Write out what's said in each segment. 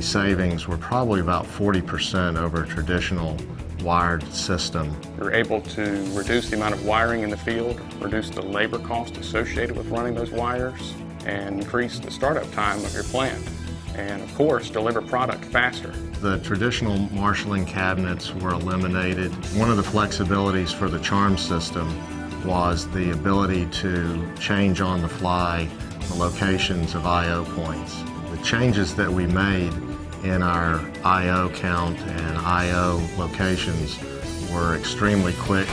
the savings were probably about 40% over a traditional wired system. You're able to reduce the amount of wiring in the field, reduce the labor cost associated with running those wires, and increase the startup time of your plant. And of course, deliver product faster. The traditional marshalling cabinets were eliminated. One of the flexibilities for the CHARM system was the ability to change on the fly the locations of I/O points. The changes that we made in our I/O count and I/O locations were extremely quick.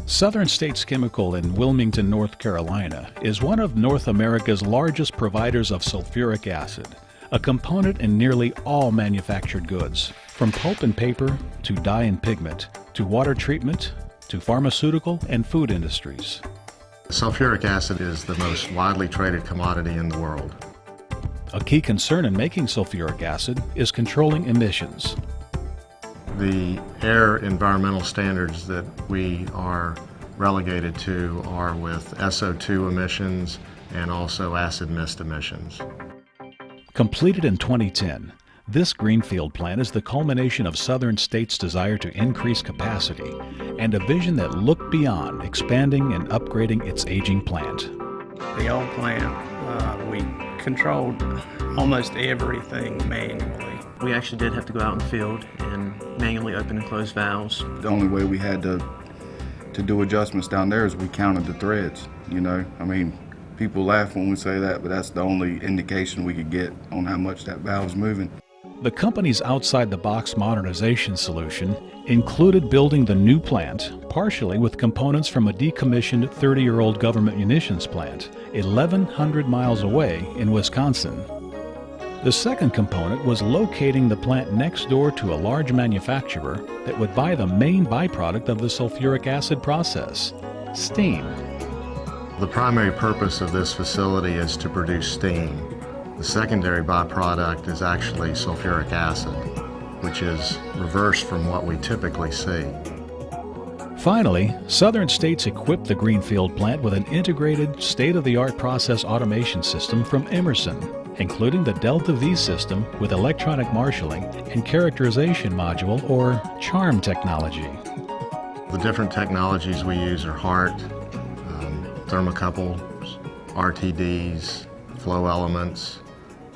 Southern States Chemical in Wilmington, North Carolina is one of North America's largest providers of sulfuric acid, a component in nearly all manufactured goods, from pulp and paper to dye and pigment, to water treatment, to pharmaceutical and food industries. Sulfuric acid is the most widely traded commodity in the world. A key concern in making sulfuric acid is controlling emissions. The air environmental standards that we are relegated to are with SO2 emissions and also acid mist emissions. Completed in 2010, this greenfield plant is the culmination of Southern States' desire to increase capacity and a vision that looked beyond expanding and upgrading its aging plant. The old plant, we controlled almost everything manually. We actually did have to go out in the field and manually open and close valves. The only way we had to do adjustments down there is we counted the threads, you know. I mean, people laugh when we say that, but that's the only indication we could get on how much that valve's moving. The company's outside-the-box modernization solution included building the new plant partially with components from a decommissioned 30-year-old government munitions plant 1,100 miles away in Wisconsin. The second component was locating the plant next door to a large manufacturer that would buy the main byproduct of the sulfuric acid process, steam. The primary purpose of this facility is to produce steam. The secondary byproduct is actually sulfuric acid, which is reversed from what we typically see. Finally, Southern States equipped the greenfield plant with an integrated, state-of-the-art process automation system from Emerson, including the Delta V system with electronic marshalling and characterization module, or CHARM technology. The different technologies we use are HART, thermocouples, RTDs, flow elements,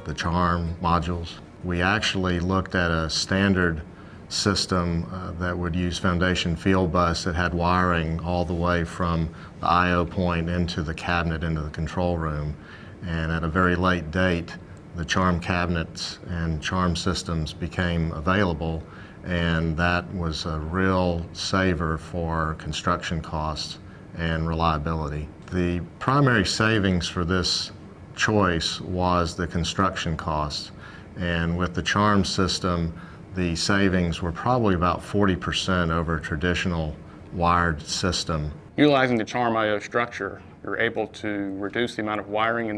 the CHARM modules. We actually looked at a standard system that would use foundation field bus that had wiring all the way from the I/O point into the cabinet into the control room. And at a very late date, the CHARM cabinets and CHARM systems became available, and that was a real saver for construction costs and reliability. The primary savings for this choice was the construction costs, and with the CHARM system, the savings were probably about 40% over a traditional wired system. Utilizing the CHARM I/O structure, you're able to reduce the amount of wiring in the